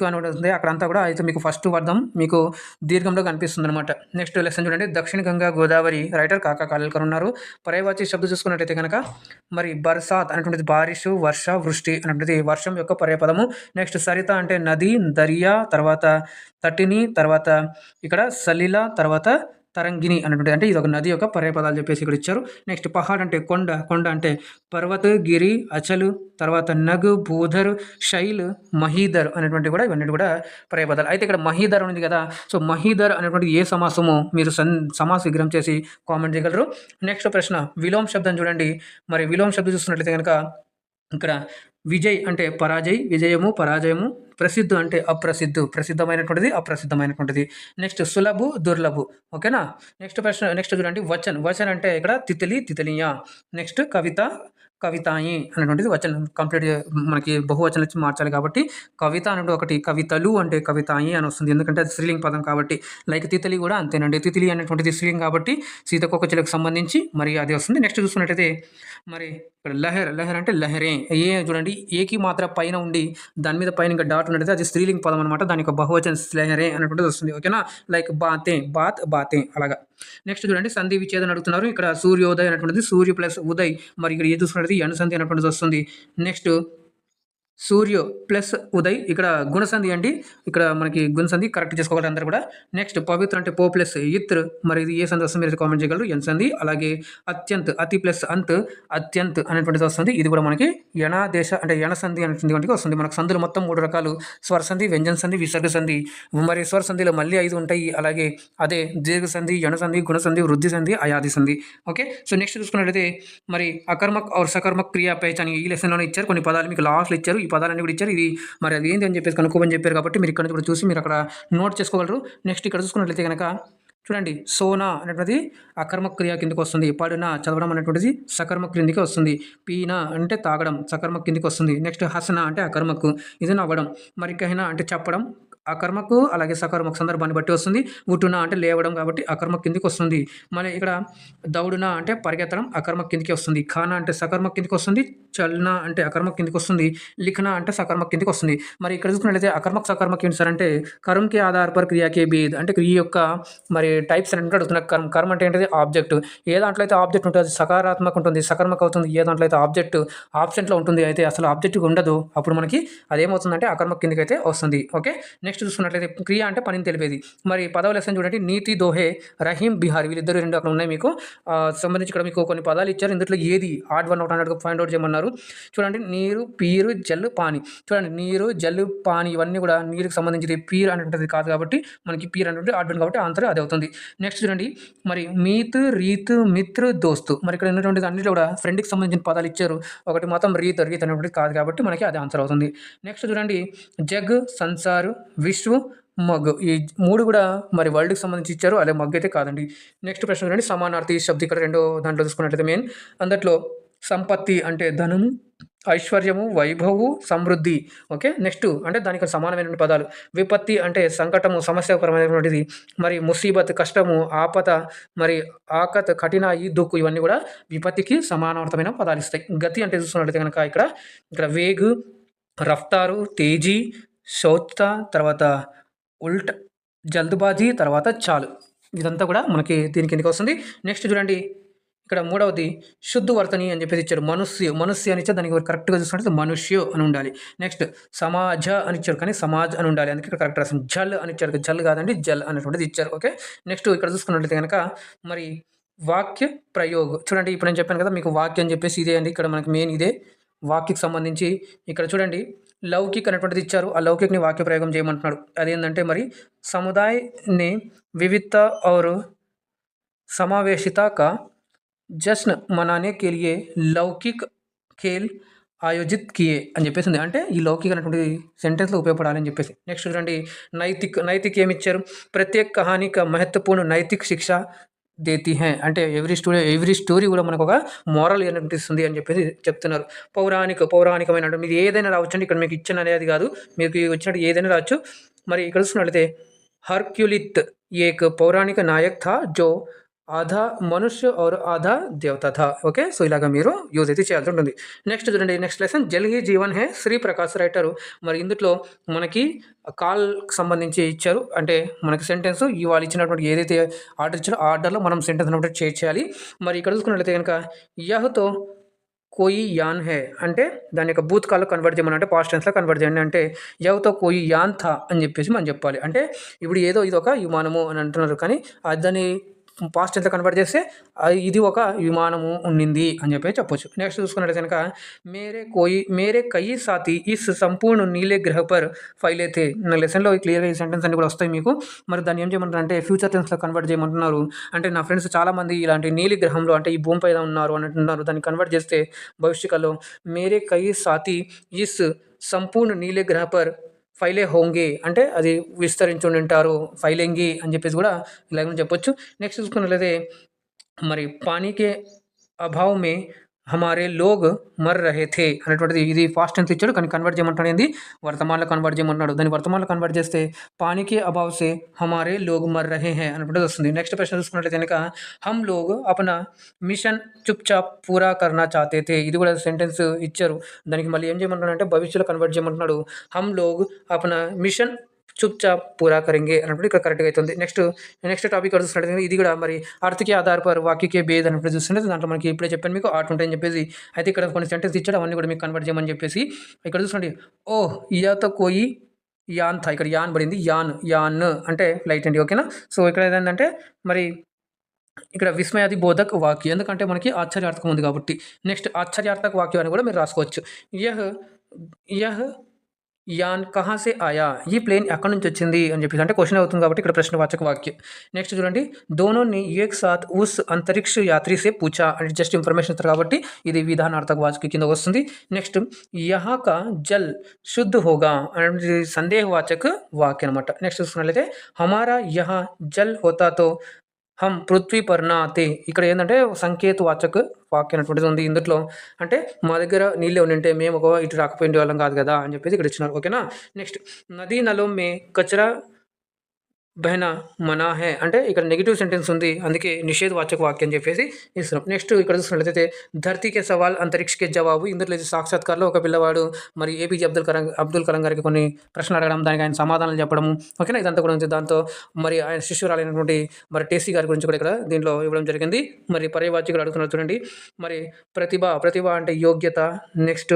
అనేటువంటిది ఉంది అక్కడంతా కూడా అయితే మీకు ఫస్ట్ వర్ధం మీకు దీర్ఘంలో కనిపిస్తుంది అనమాట. నెక్స్ట్ లెసన్ చూడండి, దక్షిణ గంగా గోదావరి, రైటర్ కాకా కాలేకర్ ఉన్నారు. పర్యాయవాచి శబ్దం చూసుకున్నట్లయితే కనుక మరి బర్సాత్ అనేటువంటిది బారిష్, వర్ష, వృష్టి అనేటువంటిది వర్షం యొక్క పర్యాయపదము. నెక్స్ట్ సరిత అంటే నది, దరియా, తర్వాత తటిని, తర్వాత ఇక్కడ సలిల, తర్వాత తరంగిణి అనేటువంటి అంటే ఇది ఒక నది యొక్క పర్యాయపదాలు చెప్పేసి ఇక్కడ ఇచ్చారు. నెక్స్ట్ పహాడ్ అంటే కొండ అంటే పర్వత, గిరి, అచలు, తర్వాత నగ్, భూధర్, శైల్, మహీధర్ అనేటువంటి కూడా ఇవన్నీ కూడా పర్యాయపదాలు. అయితే ఇక్కడ మహీధర్ ఉంది కదా, సో మహీధర్ అనేటువంటి ఏ సమాసము మీరు సమాస విగ్రహం చేసి కామెంట్ చేయగలరు. నెక్స్ట్ ప్రశ్న, విలోమ్ శబ్దం చూడండి. మరి విలోమ్ శబ్దం చూస్తున్నట్లయితే కనుక ఇక్కడ విజయ్ అంటే పరాజయ్, విజయము, పరాజయము. ప్రసిద్ధు అంటే అప్రసిద్ధు, ప్రసిద్ధమైనటువంటిది, అప్రసిద్ధమైనటువంటిది. నెక్స్ట్ సులభు, దుర్లభు. ఓకేనా, నెక్స్ట్ ప్రశ్న. నెక్స్ట్ చూడండి, వచన్ అంటే ఇక్కడ తితలియా. నెక్స్ట్ కవితాయి అనేటువంటిది వచనం కంప్లీట్ మనకి బహువచనం మార్చాలి కాబట్టి కవిత అనేది ఒకటి, కవితలు అంటే కవితాయి అని వస్తుంది, ఎందుకంటే అది స్త్రీలింగ పదం కాబట్టి. లైక్ తితలి కూడా అంతేనండి, తితలి అనేటువంటిది స్త్రీలింగం కాబట్టి సీతకొకచిలకు సంబంధించి మరి అది వస్తుంది. నెక్స్ట్ చూసుకున్నట్టయితే మరి ఇక్కడ లహర్ అంటే లహరే, చూడండి ఏకి మాత్రం పైన ఉండి దాని మీద పైన ఇంకా డాట్ ఉన్నది, అది స్త్రీలింగ పదం అనమాట, దాని యొక్క బహువచనం లహరే అనేటువంటిది వస్తుంది. ఓకేనా, లైక్ బాతే అలాగా. నెక్స్ట్ చూడండి, సంధి విచ్ఛేదం అడుగుతున్నారు. ఇక్కడ సూర్యోదయ అనేటువంటిది సూర్య ప్లస్ ఉదయ్, మరి ఇక్కడ ఏది చూసుకున్నది ఎనుసంధి అనేటువంటిది వస్తుంది. నెక్స్ట్ సూర్య ప్లస్ ఉదయ్, ఇక్కడ గుణసంధి అండి, ఇక్కడ మనకి గుణసంధి కరెక్ట్ చేసుకోవాలి అందరూ కూడా. నెక్స్ట్ పవిత్ర అంటే పో ప్లస్ ఇత్ర, మరి ఇది ఏ సంధి వస్తుంది మీరు కామెంట్ చేయగలరు, ఎన్ సంధి. అలాగే అత్యంత్, అతి ప్లస్ అంత్, అత్యంత్ అనేటువంటిది వస్తుంది, ఇది కూడా మనకి దేశ అంటే సంధి అనేటువంటి వస్తుంది. మనకు సంధులు మొత్తం 3 రకాలు, స్వర సంధి, వ్యంజన సంధి, విసర్గ సంధి. మరి స్వర సంధిలో మళ్ళీ 5 ఉంటాయి. అలాగే అదే దీర్ఘ సంధి, సంధి, గుణసంధి, వృద్ధి సంధి, అయాది సంధి. ఓకే, సో నెక్స్ట్ చూసుకున్నట్లయితే మరి అకర్మక్ और सकर्मक క్రియా పహచాన్ ఈ లెసన్లోనే ఇచ్చారు, కొన్ని పదాలు మీకు లాస్ట్లో ఇచ్చారు, ఈ పదాలన్నీ కూడా ఇచ్చారు. ఇది మరి అది ఏంటి అని చెప్పేసి కనుక్కోమని చెప్పారు కాబట్టి మీరు ఇక్కడ నుంచి కూడా చూసి మీరు అక్కడ నోట్ చేసుకోగలరు. నెక్స్ట్ ఇక్కడ చూసుకున్నట్లయితే గనక చూడండి, సోనా అనేటువంటిది అకర్మక క్రియ కిందకి వస్తుంది. పడిన చదవడం అనేటువంటిది సకర్మక కిందికి వస్తుంది. పీన అంటే తాగడం సకర్మక కిందికి వస్తుంది. నెక్స్ట్ హసన అంటే అకర్మకు, ఇది నవ్వడం. మరి కహిన అంటే చెప్పడం అకర్మకు, అలాగే సకర్మకు సందర్భాన్ని బట్టి వస్తుంది. ఉటున అంటే లేవడం కాబట్టి అకర్మక కిందికి వస్తుంది. మళ్ళీ ఇక్కడ దౌడున అంటే పరిగెత్తడం అకర్మక కిందికి వస్తుంది. ఖానా అంటే సకర్మక కిందికి వస్తుంది. చల్న అంటే అకర్మక కిందికి వస్తుంది. లిఖన అంటే సకర్మక కిందికి వస్తుంది. మరి ఇక్కడ చూసుకున్నట్లయితే అకర్మక సకర్మక ఏంటి సార్ అంటే కర్మకే ఆధార్ పర్ క్రియాకే భేద్ అంటే క్రియ యొక్క మరి టైప్స్ అంటే అడుగుతున్న కర్మ అంటే ఏంటిది ఆబ్జెక్ట్. ఏ దాంట్లో అయితే ఆబ్జెక్ట్ ఉంటుంది సకారాత్మక ఉంటుంది, సకర్మక అవుతుంది. ఏ దాంట్లో అయితే ఆబ్జెక్ట్ ఆబ్సెంట్లో ఉంటుంది, అయితే అసలు ఆబ్జెక్ట్ ఉండదు, అప్పుడు మనకి అదేమవుతుందంటే అకర్మక కిందికి అయితే వస్తుంది. ఓకే, నెక్స్ట్ చూసుకున్నట్లయితే క్రియ అంటే పనిని తెలిపేది. మరి పదవ లెసన్ చూడండి, నీతి దోహే రహీం బిహారీ వీళ్ళిద్దరు రెండు అక్కడ ఉన్నాయి మీకు సంబంధించి. ఇక్కడ మీకు కొన్ని పదాలు ఇచ్చారు, ఇందులో ఏది ఆడ్ వన్ అవుట్ అన్నట్టుగా ఫైండ్ అవుట్ చేయమన్నారు. చూడండి, నీరు, పీరు, జల్లు, పాని. చూడండి, నీరు, జల్లు, పాని ఇవన్నీ కూడా నీరుకి సంబంధించి పీర్ అనేటువంటిది కాదు కాబట్టి మనకి పీర్ అనేటువంటి ఆడ్ వన్ కాబట్టి ఆన్సర్ అది అవుతుంది. నెక్స్ట్ చూడండి, మరి మీత్, రీత్, మిత్ర, దోస్తు. మరి ఇక్కడ ఉన్నటువంటి అన్నింటిలో కూడా ఫ్రెండ్కి సంబంధించిన పదాలు ఇచ్చారు. ఒకటి మొత్తం రీత్ అనేటువంటిది కాదు కాబట్టి మనకి అది ఆన్సర్ అవుతుంది. నెక్స్ట్ చూడండి, జగ్, సంసార్, విశ్వ, మగ్ ఈ మూడు కూడా మరి వరల్డ్కి సంబంధించి ఇచ్చారు, అదే మగ్ అయితే కాదండి. నెక్స్ట్ ప్రశ్న చూడండి, సమానార్థి శబ్దం. ఇక్కడ రెండో దాంట్లో చూసుకున్నట్లయితే మెయిన్ అందులో సంపత్తి అంటే ధనము, ఐశ్వర్యము, వైభవు, సమృద్ధి. ఓకే, నెక్స్ట్ అంటే దానికి సమానమైనటువంటి పదాలు. విపత్తి అంటే సంకటము, సమస్యాపరమైనటువంటిది. మరి ముసీబత్ కష్టము, ఆపద, మరి ఆకత్ కఠినాయి, దుక్కు ఇవన్నీ కూడా విపత్తికి సమానార్థమైన పదాలు ఇస్తాయి. గతి అంటే చూసుకున్నట్లయితే కనుక ఇక్కడ వేగ్, రఫ్తారు, తేజీ, శౌచత, తర్వాత ఉల్ట్, జల్దుబాజీ, తర్వాత చాలు. ఇదంతా కూడా మనకి దీని కిందకి వస్తుంది. నెక్స్ట్ చూడండి, ఇక్కడ మూడవది శుద్ధ వర్తని అని చెప్పేసి ఇచ్చారు. మనుష్య అని ఇచ్చారు, దానికి కరెక్ట్గా చూసుకుంటే మనుష్యు అని ఉండాలి. నెక్స్ట్ సమాజ అని ఇచ్చారు, కానీ సమాజ్ అని ఉండాలి, అందుకే ఇక్కడ కరెక్ట్ రాసింది. జల్ అని ఇచ్చారు, జల్ కాదండి జల్ అనేటువంటిది ఇచ్చారు. ఓకే, నెక్స్ట్ ఇక్కడ చూసుకున్నట్లయితే కనుక మరి వాక్య ప్రయోగ్. చూడండి, ఇప్పుడు నేను చెప్పాను కదా మీకు వాక్యం అని చెప్పేసి ఇదే అండి, ఇక్కడ మనకి మెయిన్ ఇదే వాక్యకి సంబంధించి. ఇక్కడ చూడండి, లౌకిక్ అనేటువంటిది ఇచ్చారు, ఆ లౌకిక్ని వాక్య ప్రయోగం చేయమంటున్నాడు. అదేంటంటే మరి సముదాయని వివిధ और समावेशिता का జశ్న్ మనానే కే లియే లౌకిక్ ఖేల్ ఆయోజిత్ కియే అని చెప్పేసి ఉంది. అంటే ఈ లౌకిక్ అనేటువంటి సెంటెన్స్లో ఉపయోగపడాలని చెప్పేసి. నెక్స్ట్ చూడండి, నైతిక్ ఏమి ఇచ్చారు, ప్రత్యేక కహానీ కా మహత్వపూర్ణ నైతిక్ శిక్ష దేతి హై అంటే ఎవ్రీ స్టోరీ కూడా మనకు ఒక మోరల్ అనిపిస్తుంది అని చెప్పేసి చెప్తున్నారు. పౌరాణికమైన అంటే మీరు ఏదైనా రావచ్చండి, ఇక్కడ మీకు ఇచ్చిన అనేది కాదు, మీకు వచ్చినట్టు ఏదైనా రావచ్చు. మరి ఇక్కడ చూసినట్లయితే హర్క్యులిత్ ఏక్ పౌరాణిక నాయక్ థా జో ఆధా మనుష్య और ఆధా దేవత థా. ఓకే, సో ఇలాగ మీరు యూజ్ అయితే చేయాల్సి ఉంటుంది. నెక్స్ట్ చూడండి, నెక్స్ట్ లెసన్ జల్ హీ జీవన్ హే శ్రీ ప్రకాష్ రైటరు. మరి ఇందులో మనకి కాల్కి సంబంధించి ఇచ్చారు, అంటే మనకి సెంటెన్స్ ఇవాళ ఇచ్చినటువంటి ఏదైతే ఆర్డర్ ఇచ్చారో ఆ ఆర్డర్లో మనం సెంటెన్స్ అనేటువంటి చేయాలి. మరి ఇక్కడ చూసుకున్నట్లయితే కనుక యహ్తో కోయి యాన్ హే అంటే దాని యొక్క భూతకాల్లో కన్వర్ట్ చేయమని, అంటే పాస్ట్ టెన్స్లో కన్వర్ట్ చేయండి. అంటే యవ్తో కోయి యాన్ థా అని చెప్పేసి మనం చెప్పాలి. అంటే ఇప్పుడు ఏదో ఇది ఒక విమానము అని అంటున్నారు, కానీ దాన్ని పాస్ట్ టెన్స్లో కన్వర్ట్ చేస్తే ఇది ఒక విమానము ఉండింది అని చెప్పి చెప్పొచ్చు. నెక్స్ట్ చూసుకున్నట్లయితే కనుక మేరే కయి సాతి ఇస్ సంపూర్ణ నీలే గ్రహ పర్ ఫైలే థే. నా లెసన్లో క్లియర్గా ఈ సెంటెన్స్ అన్ని కూడా వస్తాయి మీకు. మరి దాన్ని ఏం చేయమంటారు అంటే ఫ్యూచర్ టెన్స్లో కన్వర్ట్ చేయమంటున్నారు. అంటే నా ఫ్రెండ్స్ చాలామంది ఇలాంటి నీలి గ్రహంలో అంటే ఈ భూమిపై ఉన్నారు అని అంటున్నారు, దాన్ని కన్వర్ట్ చేస్తే భవిష్యత్తులో మేరే కయి సాతి ఇస్ సంపూర్ణ నీలే గ్రహ పర్ ఫైలే హోంగే అంటే అది విస్తరించి ఉంటారు, ఫైలెంగి అని చెప్పేసి కూడా ఇలాగ చెప్పొచ్చు. నెక్స్ట్ చూసుకున్నట్లయితే మరి పానీకే అభావ్ మే హమారే లోగ్ మర్ రహే థే అనేటువంటిది ఇది ఫాస్ట్ టెన్స్ ఇచ్చాడు, కానీ కన్వర్ట్ చేయమంటాడు ఏంది వర్తమానంలో కన్వర్ట్ చేయమంటున్నాడు. దాన్ని వర్తమానంలో కన్వర్ట్ చేస్తే పానీకే అభావ్ సే హమారే లోగ్ మర్ రహే హే అనేటువంటిది వస్తుంది. నెక్స్ట్ ప్రశ్న చూసుకున్నట్లయితే కనుక హమ్ లోగ్ అప్నా మిషన్ చుప్చాప్ పూరా కర్నా చాతే థే. ఇది కూడా సెంటెన్స్ ఇచ్చారు, దానికి మళ్ళీ ఏం చేయమంటున్నాడు అంటే భవిష్యత్తులో కన్వర్ట్ చేయమంటున్నాడు. హమ్ లోగ్ అప్నా మిషన్ చుప్చాప్ పూరా కరెంగే అన్నప్పుడు ఇక్కడ కరెక్ట్గా అవుతుంది. నెక్స్ట్ టాపిక్ చూస్తున్నట్టు ఇది కూడా మరి అర్థకే ఆధార్ పర్ వాక్యకే భేద్ అన్నప్పుడు చూస్తుంటే దాంట్లో మనకి ఇప్పుడే చెప్పాను మీకు ఆర్ట్ ఉంటాయని చెప్పేసి. అయితే ఇక్కడ కొన్ని సెంటెన్స్ ఇచ్చాడు, అవన్నీ కూడా మీకు కన్వర్ట్ చేయమని చెప్పేసి. ఇక్కడ చూసుకోండి, ఓహ్ ఇయాతో కోయి యాన్ థా, ఇక్కడ యాన్ పడింది, యాన్ అంటే లైట్ అండి. ఓకేనా, సో ఇక్కడ ఏంటంటే మరి ఇక్కడ విస్మయాది బోధక్ వాక్యం, ఎందుకంటే మనకి ఆశ్చర్యార్థకం ఉంది కాబట్టి. నెక్స్ట్ ఆశ్చర్యార్థక వాక్యం అని కూడా మీరు రాసుకోవచ్చు. యహ్ యాన్ కహా సే ఆయా? ఈ ప్లేన్ ఎక్కడి నుంచి వచ్చింది అని చెప్పేసి అంటే క్వెషన్ అవుతుంది కాబట్టి ఇక్కడ ప్రశ్నవాచక వాక్యం. నెక్స్ట్ చూడండి. దోనో నే ఏక్ సాత్ ఉస్ అంతరిక్ష యాత్రి సే పూఛా అంటే జస్ట్ ఇన్ఫర్మేషన్ ఇస్తారు కాబట్టి ఇది విధానార్థక వాచక కింద వస్తుంది. నెక్స్ట్ యహా కా జల్ శుద్ధ్ హోగా అనేది సందేహవాచక వాక్యం అనమాట. నెక్స్ట్ చూసుకున్నట్లయితే హమారా యహా జల్ హోతా తో హమ్ పృథ్వీ పర్ నా ఆతే ఇక్కడ ఏందంటే సంకేతవాచక వాక్యం అనేటువంటిది ఉంది ఇందుట్లో. అంటే మా దగ్గర నీళ్ళే ఉండింటే మేము ఒక ఇటు రాకపోయిండే వాళ్ళం కాదు కదా అని చెప్పేసి ఇక్కడ ఇచ్చినారు. ఓకేనా. నెక్స్ట్ నదీ నలో మే కచరా బహనా మనా హై అంటే ఇక్కడ నెగెటివ్ సెంటెన్స్ ఉంది. అందుకే నిషేధవాచక వాక్యం అని చెప్పేసి ఇస్తున్నాం. నెక్స్ట్ ఇక్కడ చూసినట్లయితే ధర్తీకే సవాల్ అంతరిక్షకే జవాబు ఇందులో ఇది సాక్షాత్కారంలో ఒక పిల్లవాడు మరి ఏపీజే అబ్దుల్ కలాం గారికి కొన్ని ప్రశ్నలు అడగడం దానికి ఆయన సమాధానాలు చెప్పడము. ఓకేనా. ఇదంతా కూడా ఉంది. దాంతో మరి ఆయన శిష్యురాలైనటువంటి మరి టేసీ గారి గురించి కూడా ఇక్కడ దీంట్లో ఇవ్వడం జరిగింది. మరి పర్యవాచకులు అడుగుతున్నారు చూడండి. మరి ప్రతిభ అంటే యోగ్యత. నెక్స్ట్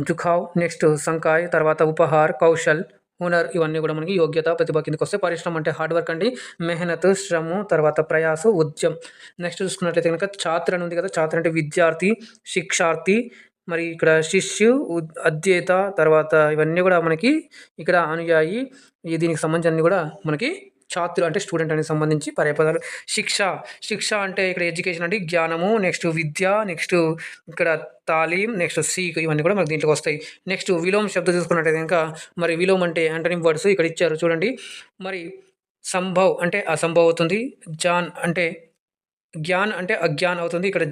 జుఖావ్, నెక్స్ట్ సంకాయ్, తర్వాత ఉపహార్, కౌశల్, హునర్ ఇవన్నీ కూడా మనకి యోగ్యత, ప్రతిభ కిందకి వస్తాయి. పరిశ్రమ అంటే హార్డ్ వర్క్ అండి. మెహనత్ శ్రమ, తర్వాత ప్రయాస, ఉద్యమ్. నెక్స్ట్ చూసుకున్నట్లయితే కనుక ఛాత్ర అని ఉంది కదా. ఛాత్ర అంటే విద్యార్థి, శిక్షార్థి, మరి ఇక్కడ శిష్యు, అధ్యేత, తర్వాత ఇవన్నీ కూడా మనకి ఇక్కడ అనుయాయి. దీనికి సంబంధించి అన్ని కూడా మనకి ఛాత్రులు అంటే స్టూడెంట్ అనేది సంబంధించి పర్యాపదాలు. శిక్ష అంటే ఇక్కడ ఎడ్యుకేషన్ అంటే జ్ఞానము, నెక్స్ట్ విద్య, నెక్స్ట్ ఇక్కడ తాలీం, నెక్స్ట్ సీక్ ఇవన్నీ కూడా మనకు దీంట్లోకి వస్తాయి. నెక్స్ట్ విలోమ శబ్దం చూసుకున్నట్టయితే కనుక మరి విలోమ్ అంటే యాంటోనిమ్ వర్డ్స్ ఇక్కడ ఇచ్చారు చూడండి. మరి సంభవ్ అంటే అసంభవ్ అవుతుంది. జాన్ అంటే జ్ఞాన్ అంటే అజ్ఞాన్ అవుతుంది. ఇక్కడ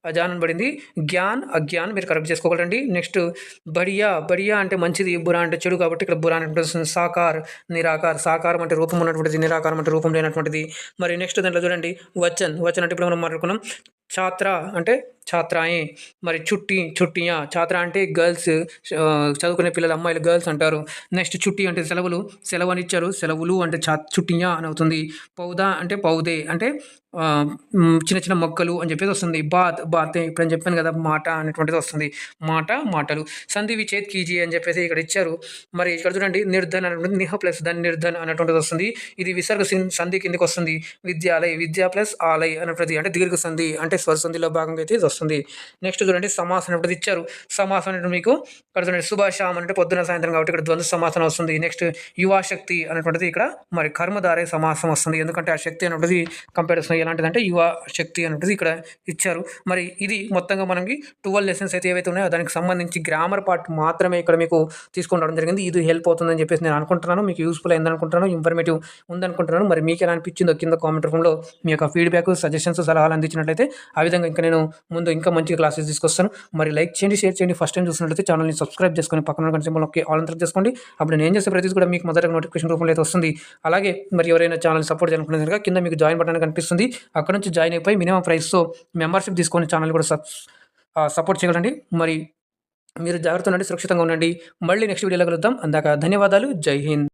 అజాన్ అని పడింది. జ్ఞాన్, అజ్ఞాన్ మీరు కరెక్ట్ చేసుకోగలరండి. నెక్స్ట్ బడియా అంటే మంచిది, బురా అంటే చెడు కాబట్టి ఇక్కడ బురా అంటే వస్తుంది. నిరాకార్. సాకారం అంటే రూపం ఉన్నటువంటిది, నిరాకారం అంటే రూపం లేనటువంటిది. మరి నెక్స్ట్ దాంట్లో చూడండి వచన్ అంటే ఇప్పుడు మనం మాట్లాడుకున్నాం. ఛాత్ర అంటే ఛాత్రాయే. మరి చుట్టియా. ఛాత్ర అంటే గర్ల్స్, చదువుకునే పిల్లలు అమ్మాయిలు గర్ల్స్ అంటారు. నెక్స్ట్ చుట్టి అంటే సెలవు అని ఇచ్చారు. సెలవులు అంటే చుట్టియా అని అవుతుంది. పౌదా అంటే పౌదే అంటే చిన్న చిన్న మొక్కలు అని చెప్పేసి వస్తుంది. బాతే ఇప్పుడు అని చెప్పాను కదా మాట అనేటువంటిది వస్తుంది. మాటలు. సంధి విచ్ఛేద్ కీజియే అని చెప్పేసి ఇక్కడ ఇచ్చారు. మరి ఇక్కడ చూడండి నిర్ధన్ అనేటువంటి నిహ ప్లస్ ధన్ నిర్ధన్ అనేటువంటిది వస్తుంది. ఇది విసర్గ సంధి కిందకి వస్తుంది. విద్య ప్లస్ ఆలయ్ అనేటువంటిది అంటే దీర్ఘ సంధి అంటే స్వర సంధిలో భాగంగా అయితే ఇది వస్తుంది. నెక్స్ట్ చూడండి సమాసం అనేటువంటిది ఇచ్చారు. సమాసం అంటే మీకు ఇక్కడ చూడండి శుభాషాం అంటే పొద్దున సాయంత్రం కాబట్టి ఇక్కడ ద్వంద్వ సమాసం వస్తుంది. నెక్స్ట్ యువాశక్తి అనేటువంటిది ఇక్కడ మరి కర్మధారే సమాసం వస్తుంది. ఎందుకంటే ఆ శక్తి అనేటువంటిది కంపేర్ వస్తుంది. ఎలాంటిదంటే యువ శక్తి అనేటువంటిది ఇక్కడ ఇచ్చారు. మరి ఇది మొత్తంగా మనకి 12 లెసన్స్ అయితే ఏవైతే ఉన్నాయో దానికి సంబంధించి గ్రామర్ పార్ట్ మాత్రమే ఇక్కడ మీకు తీసుకొని రావడం జరిగింది. ఇది హెల్ప్ అవుతుందని చెప్పేసి నేను అనుకుంటున్నాను. మీకు యూస్ఫుల్ అయింది అనుకుంటున్నాను. ఇన్ఫర్మేటివ్ ఉందనుకుంటున్నాను. మరి మీకు ఎలా అనిపించిందో కింద కామెంట్ రూపంలో మీ యొక్క ఫీడ్బ్యాక్, సజెషన్స్, సలహాలు అందించినట్లయితే ఆ విధంగా ఇంకా నేను ముందు ఇంకా మంచి క్లాసెస్ తీసుకొస్తాను. మరి లైక్ చేయండి, షేర్ చేయండి. ఫస్ట్ టైం చూసినట్లయితే ఛానల్ని సబ్స్క్రైబ్ చేసుకొని పక్కన ఉన్న సింబల్ నొక్కి ఆల్ అంతా చేసుకోండి. అప్పుడు నేను చేసే ప్రతిదీ కూడా మీకు మొదట నోటిఫికేషన్ రూపంలో అయితే వస్తుంది. అలాగే మరి ఎవరైనా ఛానల్ సపోర్ట్ చేయాలనుకుంటే కనుక కింద మీకు జాయిన్ బటన్ కనిపిస్తుంది. అక్కడ నుంచి జాయిన్ అయిపోయి మినిమం ప్రైస్తో మెంబర్షిప్ తీసుకొని ఛానల్ కూడా సపోర్ట్ చేయగలండి. మరి మీరు జాగ్రత్తగా ఉండండి, సురక్షితంగా ఉండండి. మళ్ళీ నెక్స్ట్ వీడియోలో కలుద్దాం. అందాక ధన్యవాదాలు. జై హింద్.